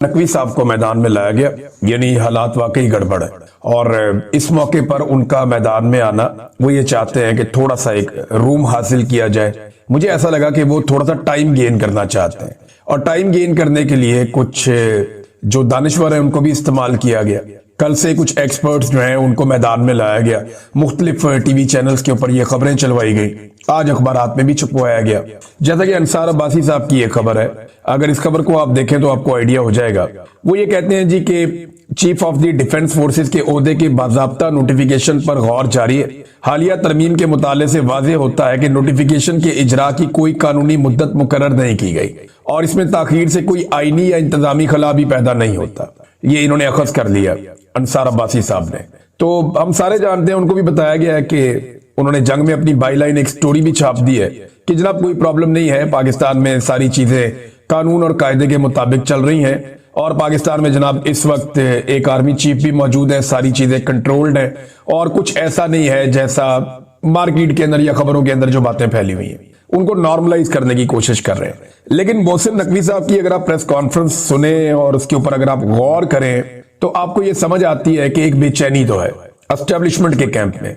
नकवी साहब को मैदान में लाया गया, यानी हालात वाकई गड़बड़ है। और इस मौके पर उनका मैदान में आना, वो ये चाहते हैं कि थोड़ा सा एक रूम हासिल किया जाए। मुझे ऐसा लगा कि वो थोड़ा सा टाइम गेन करना चाहते हैं, और टाइम गेन करने के लिए कुछ जो दानिश्वर है उनको भी इस्तेमाल किया गया। कल से कुछ एक्सपर्ट्स जो हैं उनको मैदान में लाया गया, मुख्तलिफ टीवी चैनल्स के ऊपर ये खबरें चलवाई गई, आज अखबारात में भी छपवाया गया। जैसा कि अंसार अब्बासी साहब की ये खबर है, अगर इस खबर को आप देखें तो आपको आइडिया हो जाएगा। वो ये कहते हैं जी कि chief of the defence forces के ओहदे के बाज़ाब्ता नोटिफिकेशन पर गौर जारी है। हालिया तरमीम के मुताले से वाज़ेह होता है कि नोटिफिकेशन के इजरा की कोई कानूनी मुद्दत मुकर्रर नहीं की गई, और इसमें ताखीर से कोई आईनी या इंतजामी खला भी पैदा नहीं होता। ये इन्होंने अखज़ कर लिया अंसार अब्बासी साहब ने। तो हम सारे जानते हैं, उनको भी बताया गया है कि उन्होंने जंग में अपनी बाईलाइन एक स्टोरी भी छाप दी है कि जनाब कोई प्रॉब्लम नहीं है, पाकिस्तान में सारी चीजें कानून और कायदे के मुताबिक चल रही हैं, और पाकिस्तान में जनाब इस वक्त एक आर्मी चीफ भी मौजूद है, सारी चीजें कंट्रोल्ड हैं, और कुछ ऐसा नहीं है जैसा मार्केट के अंदर या खबरों के अंदर जो बातें फैली हुई हैं। उनको नॉर्मलाइज करने की कोशिश कर रहे हैं। लेकिन मोहसिन नकवी साहब की अगर आप प्रेस कॉन्फ्रेंस सुने और उसके ऊपर अगर आप गौर करें तो आपको ये समझ आती है कि एक बेचैनी तो है एस्टेब्लिशमेंट के कैंप में।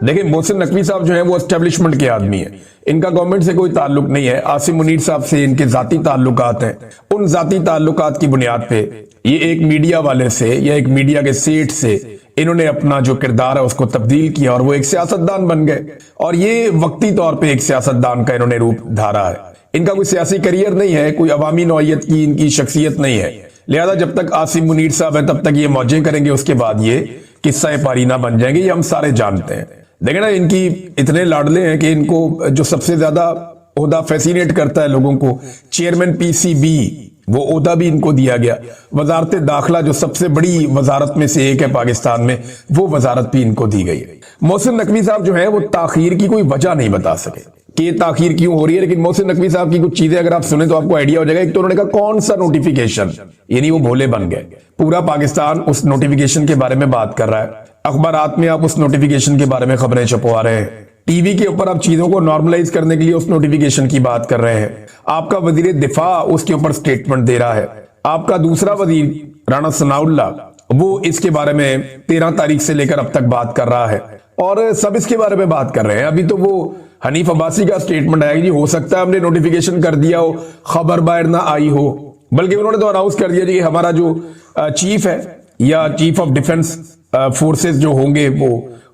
देखिए, मोहसिन नकवी साहब जो है वो एस्टेब्लिशमेंट के आदमी है, इनका गवर्नमेंट से कोई ताल्लुक नहीं है। आसिम मुनीर साहब से इनके जाती ताल्लुकात हैं। उन जाती ताल्लुकात की बुनियाद पे ये एक मीडिया वाले से या एक मीडिया के सेठ से इन्होंने अपना जो किरदार है उसको तब्दील किया, और वो एक सियासतदान बन गए। और ये वक्ती तौर पे एक सियासतदान का इन्होंने रूप धारा है। इनका कोई सियासी करियर नहीं है, कोई अवामी नौइयत की इनकी शख्सियत नहीं है। लिहाजा जब तक आसिम मुनीर साहब है तब तक ये मौजें करेंगे, उसके बाद ये किस्सा पारीना बन जाएंगे। ये हम सारे जानते हैं। देखिए ना, इनकी इतने लाडले हैं कि इनको जो सबसे ज्यादा ओहदा फैसिनेट करता है लोगों को, चेयरमैन पीसीबी, वो ओहदा भी इनको दिया गया। वजारत दाखिला जो सबसे बड़ी वजारत में से एक है पाकिस्तान में, वो वजारत भी इनको दी गई है। मोहसिन नकवी साहब जो है वो ताखीर की कोई वजह नहीं बता सके कि ये ताखीर क्यों हो रही है। लेकिन मोहसिन नकवी साहब की कुछ चीजें अगर आप सुने तो आपको आइडिया हो जाएगा। एक तो उन्होंने कहा कौन सा नोटिफिकेशन, यानी वो भोले बन गए। पूरा पाकिस्तान उस नोटिफिकेशन के बारे में बात कर रहा है, अखबारात में आप उस नोटिफिकेशन के बारे में खबरें छपवा रहे हैं, टीवी के ऊपर आप चीजों को नॉर्मलाइज करने के लिए उस नोटिफिकेशन की बात कर रहे हैं। आपका वजीर दिफा उसके ऊपर स्टेटमेंट दे रहा है। आपका दूसरा वजीर राणा सनाउल्लाह वो इसके बारे में 13 तारीख से लेकर अब तक बात कर रहा है, और सब इसके बारे में बात कर रहे हैं। अभी तो वो हनीफ अब्बासी का स्टेटमेंट आया कि हो सकता है हमने नोटिफिकेशन कर दिया हो, खबर बाहर ना आई हो, बल्कि उन्होंने तो अनाउंस कर दिया कि हमारा जो चीफ है या चीफ ऑफ डिफेंस फोर्सेस जो होंगे वो,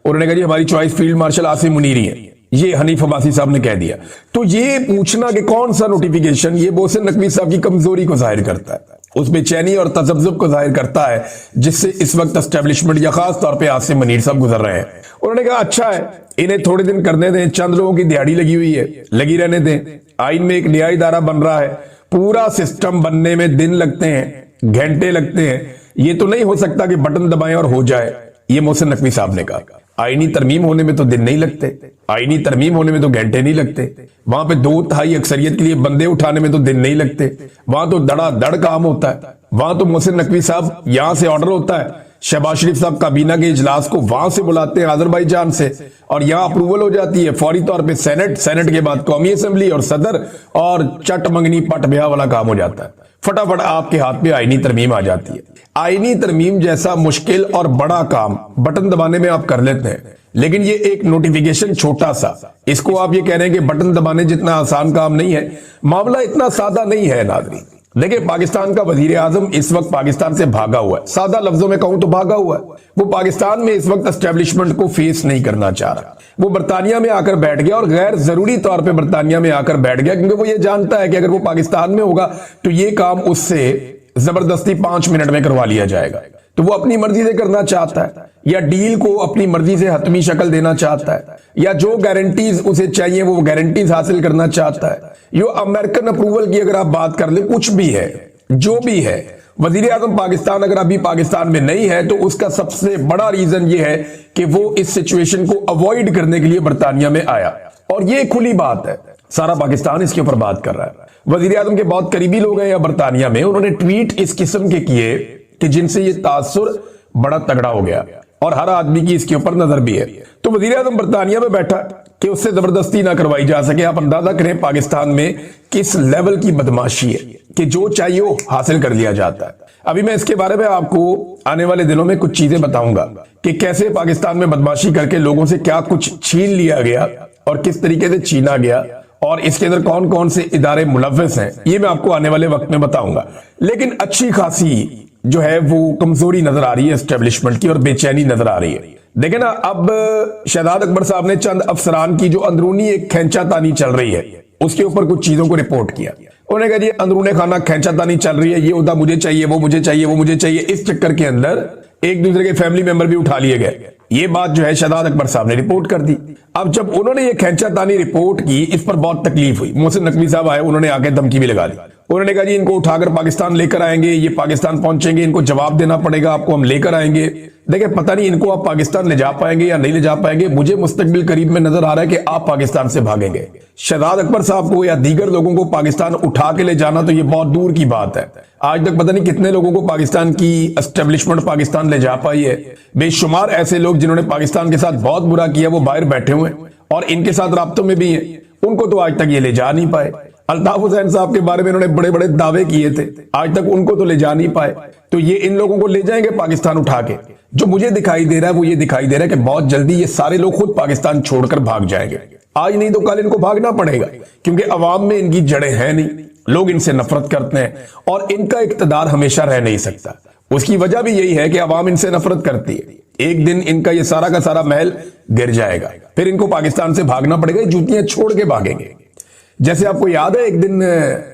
उन्होंने कहा जी हमारी choice field marshal Asim Munir ही है। ये हनीफ अब्बासी साहब ने कह दिया। तो ये पूछना कि कौन सा नोटिफिकेशन, ये मोहसिन नकवी साहब की कमजोरी को जाहिर करता है, उस बेचैनी और तजब्जुब को जाहिर करता है जिससे इस वक्त एस्टेब्लिशमेंट या खास तौर पे आसिम मुनीर साहब गुजर रहे हैं। उन्होंने कहा अच्छा है, इन्हें थोड़े दिन करने दें, चंद लोगों की दिहाड़ी लगी हुई है, लगी रहने दें। आइन में एक न्याय इदारा बन रहा है, पूरा सिस्टम बनने में दिन लगते हैं, घंटे लगते हैं। ये तो नहीं हो सकता कि बटन दबाएं और हो जाए। ये मोहसिन नकवी साहब ने कहा। आईनी तरमीम होने में तो दिन नहीं लगते, आईनी तरमीम होने में तो घंटे नहीं लगते, वहां पे 2/3 अक्सरियत के लिए बंदे उठाने में तो दिन नहीं लगते, वहां तो धड़ाधड़ काम होता है। वहां तो मोहसिन नकवी साहब यहां से ऑर्डर होता है, शहबाज शरीफ साहब काबीना के इजलास को वहां से बुलाते हैं आजरबाईजान से, और यहां अप्रूवल हो जाती है फौरी तौर पे सेनेट, सेनेट के बाद कौमी असेंबली और सदर, और चट मंगनी पट ब्याह वाला काम हो जाता है। फटाफट आपके हाथ में आईनी तरमीम आ जाती है। आईनी तरमीम जैसा मुश्किल और बड़ा काम बटन दबाने में आप कर लेते हैं, लेकिन ये एक नोटिफिकेशन छोटा सा, इसको आप ये कह रहे हैं कि बटन दबाने जितना आसान काम नहीं है। मामला इतना सादा नहीं है नाज़रीन। देखिए, पाकिस्तान का वजीर आजम इस वक्त पाकिस्तान से भागा हुआ है, सादा लफ्जों में कहूं तो भागा हुआ है। वो पाकिस्तान में इस वक्त एस्टेब्लिशमेंट को फेस नहीं करना चाह रहा। वो बरतानिया में आकर बैठ गया, और गैर जरूरी तौर पे बरतानिया में आकर बैठ गया, क्योंकि वो ये जानता है कि अगर वो पाकिस्तान में होगा तो ये काम उससे जबरदस्ती 5 मिनट में करवा लिया जाएगा। तो वो अपनी मर्जी से करना चाहता है, या डील को अपनी मर्जी से हतमी शक्ल देना चाहता है, या जो गारंटीज उसे चाहिए वो गारंटीज हासिल करना चाहता है। यो अमेरिकन अप्रूवल की अगर आप बात कर ले, कुछ भी है, जो भी है, वजीर आजम पाकिस्तान अगर अभी पाकिस्तान में नहीं है तो उसका सबसे बड़ा रीजन ये है कि वो इस सिचुएशन को अवॉइड करने के लिए बरतानिया में आया, और ये खुली बात है, सारा पाकिस्तान इसके ऊपर बात कर रहा है। वजीर आजम के बहुत करीबी लोग हैं या बरतानिया में, उन्होंने ट्वीट इस किस्म के किए कि जिनसे ये तासुर बड़ा तगड़ा हो गया, और हर आदमी की इसके ऊपर नजर भी है। तो वजीर आजम बरतानिया में बैठा कि उससे जबरदस्ती ना करवाई जा सके। आप अंदाजा करें पाकिस्तान में किस लेवल की बदमाशी है, कि जो चाहिए वो हासिल कर लिया जाता है। अभी मैं इसके बारे में आपको आने वाले दिनों में कुछ चीजें बताऊंगा कि कैसे पाकिस्तान में बदमाशी करके लोगों से क्या कुछ छीन लिया गया और किस तरीके से छीना गया और इसके अंदर कौन कौन से इदारे मुलव्वस हैं, ये मैं आपको आने वाले वक्त में बताऊंगा। लेकिन अच्छी खासी जो है वो कमजोरी नजर आ रही है एस्टेब्लिशमेंट की और बेचैनी नजर आ रही है। देखे ना, अब शहजाद अकबर साहब ने चंद अफसरान की जो अंदरूनी एक खैंचातानी चल रही है उसके ऊपर कुछ चीजों को रिपोर्ट किया। उन्होंने कहा जी अंदरूनी खाना खैंचातानी चल रही है, ये उदा मुझे चाहिए, वो मुझे चाहिए, वो मुझे चाहिए। इस चक्कर के अंदर एक दूसरे के फैमिली मेंबर भी उठा लिए गए। ये बात जो है शहजाद अकबर साहब ने रिपोर्ट कर दी। अब जब उन्होंने ये खैंचातानी रिपोर्ट की, इस पर बहुत तकलीफ हुई। मोहसिन नकवी साहब आए, उन्होंने आके धमकी भी लगा दी। उन्होंने कहा जी इनको उठाकर पाकिस्तान लेकर आएंगे, ये पाकिस्तान पहुंचेंगे, इनको जवाब देना पड़ेगा, आपको हम लेकर आएंगे। देखिए पता नहीं इनको आप पाकिस्तान ले जा पाएंगे या नहीं ले जा पाएंगे। मुझे मुस्तकबिल करीब में नजर आ रहा है कि आप पाकिस्तान से भागेंगे। शहजाद अकबर साहब को या दीगर लोगों को पाकिस्तान उठा के ले जाना तो ये बहुत दूर की बात है। आज तक पता नहीं कितने लोगों को पाकिस्तान की एस्टेब्लिशमेंट पाकिस्तान ले जा पाई है। बेशुमार ऐसे लोग जिन्होंने पाकिस्तान के साथ बहुत बुरा किया वो बाहर बैठे हुए हैं और इनके साथ राब्तों में भी हैं, उनको तो आज तक ये ले जा नहीं पाए। अल्ताफ हुसैन साहब के बारे में इन्होंने बड़े बड़े दावे किए थे, आज तक उनको तो ले जा नहीं पाए। तो ये इन लोगों को ले जाएंगे पाकिस्तान उठा के। जो मुझे दिखाई दे रहा है वो ये दिखाई दे रहा है कि बहुत जल्दी ये सारे लोग खुद पाकिस्तान छोड़कर भाग जाएंगे। आज नहीं तो कल इनको भागना पड़ेगा, क्योंकि अवाम में इनकी जड़ें हैं नहीं, लोग इनसे नफरत करते हैं और इनका इक्तदार हमेशा रह नहीं सकता। उसकी वजह भी यही है कि अवाम इनसे नफरत करती है। एक दिन इनका ये सारा का सारा महल गिर जाएगा, फिर इनको पाकिस्तान से भागना पड़ेगा, जूतियां छोड़ के भागेंगे। जैसे आपको याद है एक दिन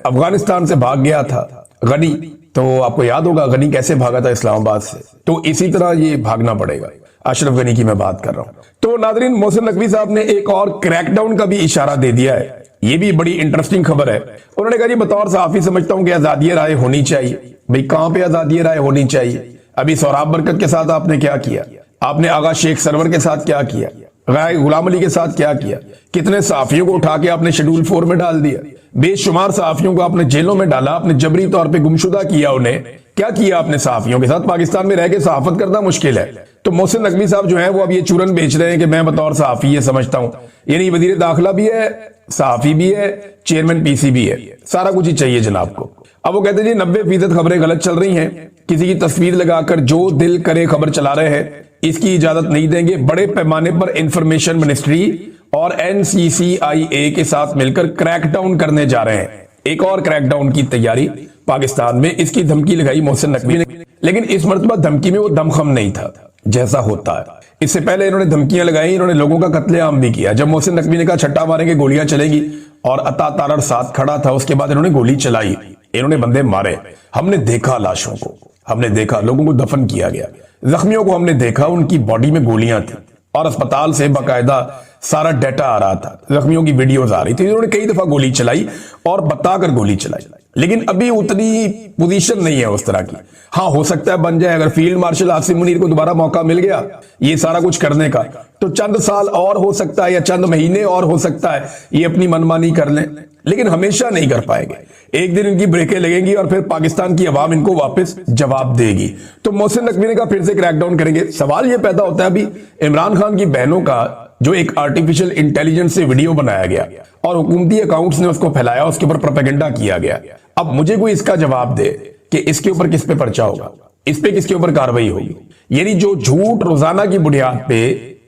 अफगानिस्तान से भाग गया था गनी, तो आपको याद होगा गनी कैसे भागा था इस्लामाबाद से। तो इसी तरह ये भागना पड़ेगा। अशरफ गनी की मैं बात कर रहा हूं। तो नादरीन, मोहसिन नकवी साहब ने एक और क्रैकडाउन का भी इशारा दे दिया है। ये भी बड़ी इंटरेस्टिंग खबर है। उन्होंने कहा जी बतौर सहाफी समझता हूं कि आजादी राय होनी चाहिए। भाई कहां पे आजादी राय होनी चाहिए? अभी सोहराब बरकत के साथ आपने क्या किया? आपने आगा शेख सरवर के साथ क्या किया? गुलाम अली के साथ क्या किया? कितने सहाफियों को उठा के आपने शेड्यूल 4 में डाल दिया। बेशुमार सहाफियों को आपने जेलों में डाला, आपने जबरी तौर पे गुमशुदा किया उन्हें। क्या किया आपने सहाफियों के साथ? पाकिस्तान में रह के सहाफत करना मुश्किल है। तो मोहसिन नकवी साहब जो है वो अब ये चूरन बेच रहे हैं कि मैं बतौर सहाफी ये समझता हूं। यानी वजीर दाखिला भी है, सहाफी भी है, चेयरमैन पीसी भी है, सारा कुछ ही चाहिए जनाब को। अब वो कहते हैं जी 90% खबरें गलत चल रही हैं, किसी की तस्वीर लगाकर जो दिल करे खबर चला रहे हैं, इसकी इजाजत नहीं देंगे। बड़े पैमाने पर इंफॉर्मेशन मिनिस्ट्री और NCCIA के साथ मिलकर क्रैकडाउन करने जा रहे हैं। एक और क्रैकडाउन की तैयारी पाकिस्तान में, इसकी धमकी लगाई मोहसिन नकवी ने। लेकिन इस मर्तबा धमकी में वो दमखम नहीं था जैसा होता है। इससे पहले इन्होंने धमकियां लगाई, इन्होंने लोगों का कत्लेआम भी किया। जब मोहसिन नकवी ने कहा छट्टा मारेंगे गोलियां चलेगी और अता तारड़ साथ खड़ा था, उसके बाद इन्होंने गोली चलाई, इन्होंने बंदे मारे। हमने देखा लाशों को, हमने देखा लोगों को दफन किया गया, जख्मियों को हमने देखा, उनकी बॉडी में गोलियां थी और अस्पताल से बाकायदा सारा डाटा आ रहा था, जख्मियों की वीडियोस आ रही थी। इन्होंने कई दफा गोली चलाई और बताकर गोली चलाई, लेकिन अभी उतनी पोजीशन नहीं है उस तरह की। हाँ, हो सकता है बन जाए, अगर फील्ड मार्शल आसिम मुनीर को दोबारा मौका मिल गया ये सारा कुछ करने का, तो चंद साल और हो सकता है या चंद महीने और हो सकता है ये अपनी मनमानी कर लें, लेकिन हमेशा नहीं कर पाएंगे। एक दिन इनकी ब्रेकें लगेंगी और फिर पाकिस्तान की आवाम इनको वापस जवाब देगी। तो मोहसिन नकवी ने कहा फिर से क्रैकडाउन करेंगे। सवाल ये पैदा होता है, अभी इमरान खान की बहनों का जो एक आर्टिफिशियल इंटेलिजेंस से वीडियो बनाया गया और हुकूमती अकाउंट्स ने उसको फैलाया, उसके ऊपर प्रोपेगेंडा किया गया। अब मुझे कोई इसका जवाब दे कि इसके ऊपर किस पे पर्चा होगा, इस पे किसके ऊपर कार्रवाई होगी। यानी जो झूठ रोजाना की बुनियाद पे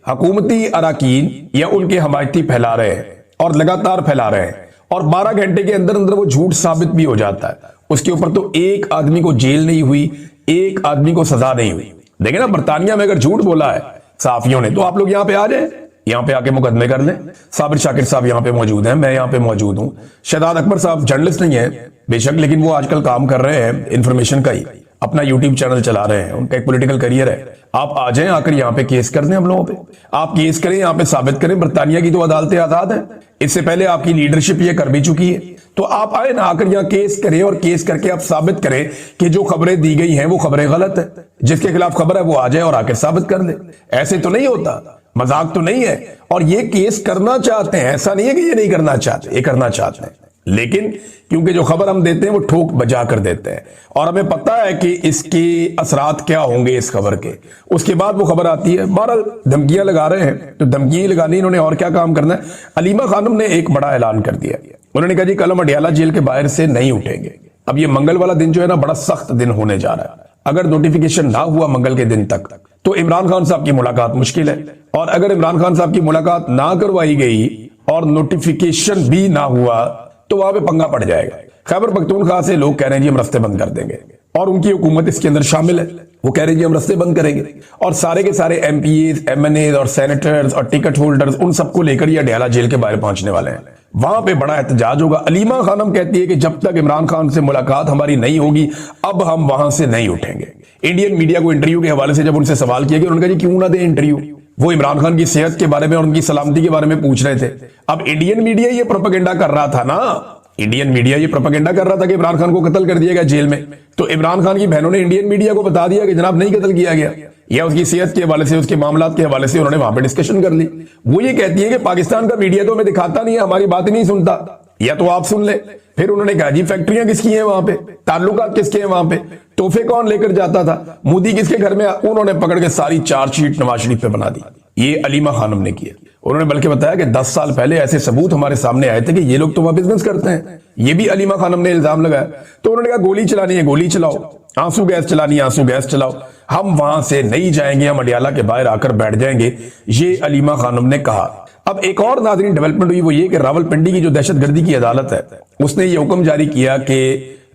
हुकूमती अराकीन या उनके हमायती फैला रहे हैं और लगातार फैला रहे हैं और 12 घंटे के अंदर अंदर वो झूठ साबित भी हो जाता है, उसके ऊपर तो एक आदमी को जेल नहीं हुई, एक आदमी को सजा नहीं हुई। देखें ना, बरतानिया में अगर झूठ बोला है सहाफियों ने तो आप लोग यहां पे आ जाए, यहां पे आके मुकदमे कर लें। साबिर शाकिर साहब यहां पे मौजूद हैं, मैं यहां पे मौजूद हूं। शहजाद अकबर साहब जर्नलिस्ट नहीं है बेशक, लेकिन वो आजकल काम कर रहे हैं इंफॉर्मेशन का ही, अपना यूट्यूब चैनल चला रहे हैं, उनका एक पॉलिटिकल करियर है। आप आ जाएं, आकर यहाँ पे केस कर दें हम लोगों पे, आप केस करें, यहाँ पे साबित करें बरतानिया की तो अदालतें आजाद है, इससे पहले आपकी लीडरशिप ये कर भी चुकी है। तो आप आए ना, आकर यहाँ केस करें और केस करके आप साबित करें कि जो खबरें दी गई हैं वो खबरें गलत है। जिसके खिलाफ खबर है वो आ जाए और आकर साबित कर दे। ऐसे तो नहीं होता, मजाक तो नहीं है। और ये केस करना चाहते हैं, ऐसा नहीं है कि ये नहीं करना चाहते, ये करना चाहते हैं, लेकिन क्योंकि जो खबर हम देते हैं वो ठोक बजा कर देते हैं और हमें पता है कि इसके असरात क्या होंगे इस खबर के, उसके बाद वो खबर आती है। 12 धमकियां लगा रहे हैं तो धमकियां लगानी, इन्होंने और क्या काम करना है। अलीमा खानम ने एक बड़ा ऐलान कर दिया, उन्होंने कहा जी कल हम अडियाला जेल के बाहर से नहीं उठेंगे, अब ये मंगल वाला दिन जो है ना बड़ा सख्त दिन होने जा रहा है। अगर नोटिफिकेशन ना हुआ मंगल के दिन तक तो इमरान खान साहब की मुलाकात मुश्किल है, और अगर इमरान खान साहब की मुलाकात ना करवाई गई और नोटिफिकेशन भी ना हुआ तो वहां पे पंगा पड़ जाएगा। खैबर पख्तूनख्वा से लोग कह रहे हैं जी हम रास्ते बंद कर देंगे, और उनकी हुकूमत इसके अंदर शामिल है। वो कह रहे हैं जी हम रास्ते बंद करेंगे, और सारे के सारे एमपीएस, एमएनए और सेनेटर्स और टिकट होल्डर्स उन सबको लेकर ये अडयाला जेल के बाहर पहुंचने वाले हैं। वहां पे बड़ा एहतजाज होगा। अलीमा खानम कहती है कि जब तक इमरान खान से मुलाकात हमारी नहीं होगी अब हम वहां से नहीं उठेंगे। इंडियन मीडिया को इंटरव्यू के हवाले से जब उनसे सवाल किया गया, उन्होंने कहा जी क्यों ना दे इंटरव्यू, वो इमरान खान की सेहत के बारे में और उनकी सलामती के बारे में पूछ रहे थे। अब इंडियन मीडिया ये प्रोपेगेंडा कर रहा था ना, इंडियन मीडिया ये प्रोपेगेंडा कर रहा था कि इमरान खान को कत्ल कर दिया गया जेल में, तो इमरान खान की बहनों ने इंडियन मीडिया को बता दिया कि जनाब नहीं कत्ल किया गया, या उसकी सेहत के हवाले से, उसके मामलात के हवाले से उन्होंने वहां पे डिस्कशन कर ली। वो ये कहती है कि पाकिस्तान का मीडिया तो हमें दिखाता नहीं है, हमारी बात ही नहीं सुनता, या तो आप सुन ले। फिर उन्होंने कहा जी फैक्ट्रियां किसकी हैं वहां पे, ताल्लुकात किसके हैं वहां पे, तोहफे कौन लेकर जाता था, मोदी किसके घर में, उन्होंने पकड़ के सारी चार्जशीट नवाज शरीफ पे बना दी। ये अलीमा खानम ने किया। उन्होंने बल्कि बताया कि 10 साल पहले ऐसे सबूत हमारे सामने आए थे कि ये लोग तो वहां बिजनेस करते हैं। ये भी अलीमा खानम ने इल्जाम लगाया। तो उन्होंने कहा गोली चलानी है गोली चलाओ, आंसू गैस चलानी है आंसू गैस चलाओ, हम वहां से नहीं जाएंगे, हम अडयाला के बाहर आकर बैठ जाएंगे, ये अलीमा खानम ने कहा। अब एक और नाज़रीन डेवलपमेंट हुई, वो ये कि रावलपिंडी की जो दहशतगर्दी की अदालत है उसने ये हुक्म जारी किया कि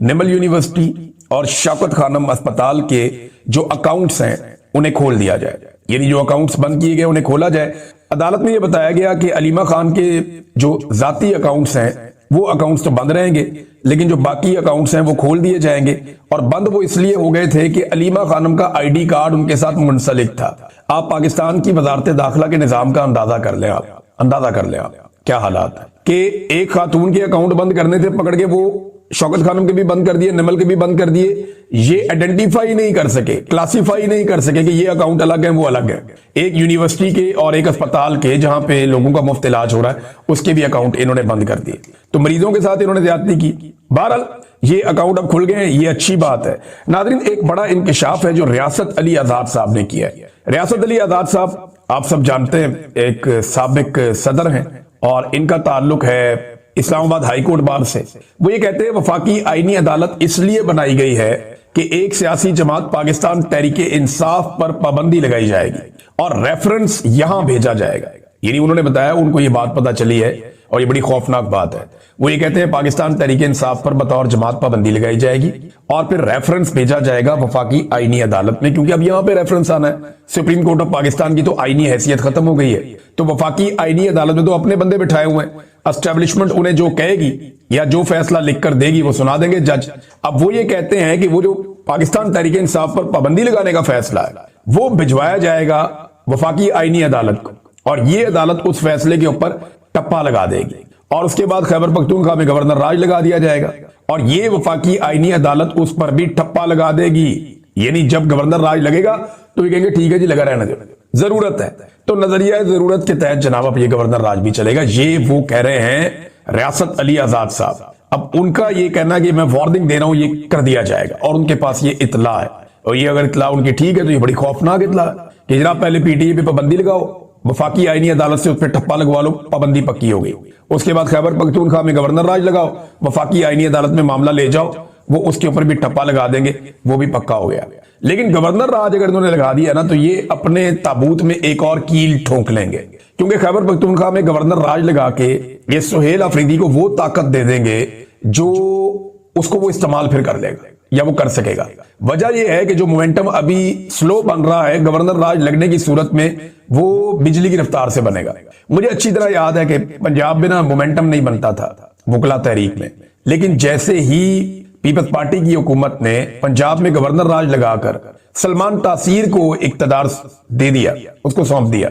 निमल यूनिवर्सिटी और शौकत खानम अस्पताल के जो अकाउंट्स हैं उन्हें खोल दिया जाए, यानी जो अकाउंट्स बंद किए गए उन्हें खोला जाए। अदालत में यह बताया गया कि अलीमा खान के जो जाती अकाउंट्स हैं वो अकाउंट्स तो बंद रहेंगे, लेकिन जो बाकी अकाउंट्स हैं वो खोल दिए जाएंगे। और बंद वो इसलिए हो गए थे कि अलीमा खानम का आईडी कार्ड उनके साथ मुंसलिक था। आप पाकिस्तान की वजारत दाखिला के निजाम का अंदाजा कर लें, आप अंदाजा कर लें आप क्या हालात है कि एक खातून के अकाउंट बंद करने थे पकड़ के, वो शौकत खानम के भी बंद कर दिए, निमल के भी बंद कर दिए। ये आइडेंटिफाई नहीं कर सके, क्लासिफाई नहीं कर सके कि ये अकाउंट अलग है वो अलग है। एक यूनिवर्सिटी के और एक अस्पताल के जहां पे लोगों का मुफ्त इलाज हो रहा है उसके भी अकाउंट इन्होंने बंद कर दिए। तो मरीजों के साथ इन्होंने ज्यादती की। बहरहाल ये अकाउंट अब खुल गए हैं, ये अच्छी बात है। नाज़रीन एक बड़ा इंकशाफ है जो रियासत अली आजाद साहब ने किया है। रियासत अली आजाद साहब आप सब जानते हैं एक साबिक सदर हैं और इनका ताल्लुक है इस्लामाबाद हाई कोर्ट बार से। वो ये कहते हैं वफाकी आईनी अदालत इसलिए बनाई गई है कि एक सियासी जमात पाकिस्तान तहरीके इंसाफ पर पाबंदी लगाई जाएगी और रेफरेंस यहां भेजा जाएगा। यानी उन्होंने बताया उनको ये बात पता चली है और ये बड़ी खौफनाक बात है। वो ये कहते हैं पाकिस्तान तहरीके इंसाफ पर बतौर जमात पाबंदी लगाई जाएगी और फिर रेफरेंस भेजा जाएगा वफाकी आईनी अदालत में, क्योंकि अब यहां पे रेफरेंस आना है। सुप्रीम कोर्ट ऑफ पाकिस्तान की तो आईनी हैसियत खत्म हो गई है, तो वफाकी आईनी अदालत में तो अपने बंदे बिठाए हुए हैं। एस्टेब्लिशमेंट उन्हें जो कहेगी या जो फैसला लिख कर देगी वो सुना देंगे जज। अब वो ये कहते हैं कि वो जो पाकिस्तान तहरीके इंसाफ पर पाबंदी लगाने का फैसला है वो भिजवाया जाएगा वफाकी आईनी अदालत को, और ये अदालत उस फैसले के ऊपर टप्पा लगा देगी और उसके बाद खैबर पख्तूनख्वा में गवर्नर राज लगा दिया जाएगा और ये वफाकी आईनी अदालत उस पर भी ठप्पा लगा देगी। यानी जब गवर्नर राज लगेगा तो ये कहेंगे ठीक है जी लगा रहने दो, जरूरत है तो नजरिया जरूरत के तहत जनाब अब ये गवर्नर राज भी चलेगा। ये वो कह रहे हैं रियासत अली आजाद साहब। अब उनका ये कहना कि मैं वार्निंग दे रहा हूं ये कर दिया जाएगा और उनके पास ये इतला है, और ये अगर इतला उनकी ठीक है तो ये बड़ी खौफनाक इतला है कि जनाब पहले पीटीए पे पाबंदी लगाओ, वफाकी आईनी अदालत से उस पर ठप्पा लगवा लो, पाबंदी पक्की हो गई। उसके बाद खैबर पख्तूनख्वा में गवर्नर राज लगाओ, वफाकी आईनी अदालत में मामला ले जाओ, वो उसके ऊपर भी ठप्पा लगा देंगे, वो भी पक्का हो गया। लेकिन गवर्नर राज अगर इन्होंने लगा दिया ना तो ये अपने ताबूत में एक और कील ठोंक लेंगे, क्योंकि खैबर पख्तूनख्वा में गवर्नर राज लगा के ये सुहेल अफरीदी को वो ताकत दे देंगे जो उसको वो इस्तेमाल फिर कर लेगा या वो कर सकेगा। वजह यह है कि जो मोमेंटम अभी स्लो बन रहा है गवर्नर राज लगने की सूरत में वो बिजली की रफ्तार से बनेगा। मुझे अच्छी तरह याद है कि पंजाब में ना मोमेंटम नहीं बनता था वकला तहरीक में, लेकिन जैसे ही पीपल्स पार्टी की हुकूमत ने पंजाब में गवर्नर राज लगाकर सलमान तासीर को इक्तदार दे दिया, उसको सौंप दिया,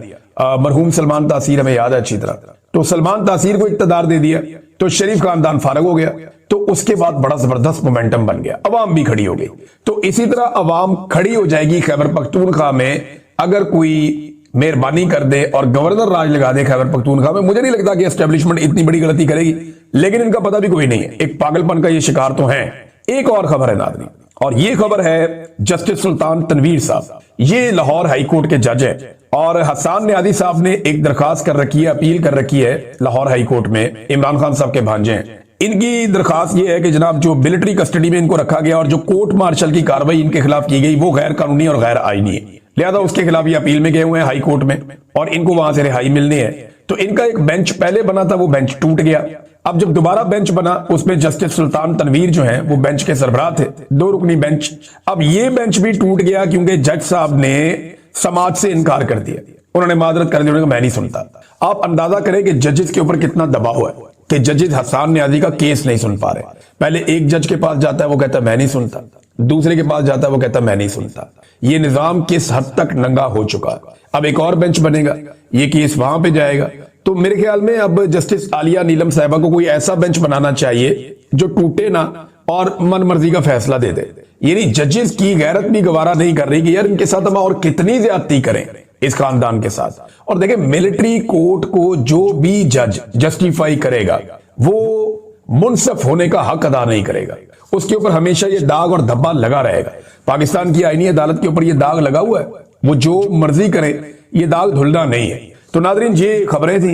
मरहूम सलमान तासीर हमें याद है अच्छी तरह, तो सलमान तासीर को इक्तदार दे दिया तो शरीफ खानदान फारग हो गया, तो उसके बाद बड़ा जबरदस्त मोमेंटम बन गया, अवाम भी खड़ी हो गई। तो इसी तरह अवाम खड़ी हो जाएगी खैबर पख्तूनख्वा में अगर कोई मेहरबानी कर दे और गवर्नर राज लगा दे खैबर पख्तूनख्वा में। मुझे नहीं लगता कि एस्टेब्लिशमेंट इतनी बड़ी गलती करेगी, लेकिन इनका पता भी कोई नहीं है, एक पागलपन का ये शिकार तो है। एक और खबर है नाज़रीन, और ये खबर है जस्टिस सुल्तान तनवीर साहब, ये लाहौर हाई कोर्ट के जज है और हसन नियाज़ी साहब ने एक दरखास्त कर रखी है, अपील कर रखी है लाहौर हाई कोर्ट में, इमरान खान साहब के भांजे हैं, ان کی درخواست یہ ہے کہ جناب جو ملٹری کسٹڈی میں ان کو رکھا گیا اور جو کورٹ مارشل کی کاروائی ان کے خلاف کی گئی وہ غیر قانونی اور غیر آئینی ہے، لہذا اس کے خلاف یہ اپیل میں گئے ہوئے ہیں ہائی کورٹ میں اور ان کو وہاں سے رہائی ملنی ہے۔ تو ان کا ایک بینچ پہلے بنا تھا، وہ بینچ ٹوٹ گیا، اب جب دوبارہ بینچ بنا اس میں جسٹس سلطان تنویر جو ہیں وہ بینچ کے سربراہ تھے، 2 رکنی بینچ، اب یہ بینچ بھی ٹوٹ گیا کیونکہ جج صاحب نے سماعت سے انکار کر دیا، انہوں نے معذرت کر دی، انہوں نے کہا میں نہیں سنتا۔ آپ اندازہ کریں کہ ججز کے اوپر کتنا دباؤ ہے کہ ججز حسان نیازی کا کیس نہیں سن پا رہے، پہلے ایک جج کے پاس جاتا ہے وہ کہتا ہے میں نہیں سنتا، دوسرے کے پاس جاتا ہے وہ کہتا ہے میں نہیں سنتا۔ یہ نظام کس حد تک ننگا ہو چکا ہے۔ اب ایک اور بینچ بنے گا، یہ کیس وہاں پہ جائے گا، تو میرے خیال میں اب جسٹس عالیہ نیلم صاحبہ کو کوئی ایسا بینچ بنانا چاہیے جو ٹوٹے نہ اور من مرضی کا فیصلہ دے دے۔ یعنی ججز کی غیرت بھی گوارا نہیں کر رہی کہ یار ان کے ساتھ ہم اور کتنی زیادتی کریں اس خاندان کے ساتھ۔ اور دیکھیں ملٹری کورٹ کو جو بھی جج جسٹیفائی کرے گا وہ منصف ہونے کا حق ادا نہیں کرے گا، اس کے اوپر ہمیشہ یہ داغ اور دھبا لگا رہے گا۔ پاکستان کی آئینی عدالت کے اوپر یہ داغ لگا ہوا ہے، وہ جو مرضی کرے، یہ داغ دھلنا نہیں ہے۔ تو ناظرین یہ خبریں تھیں۔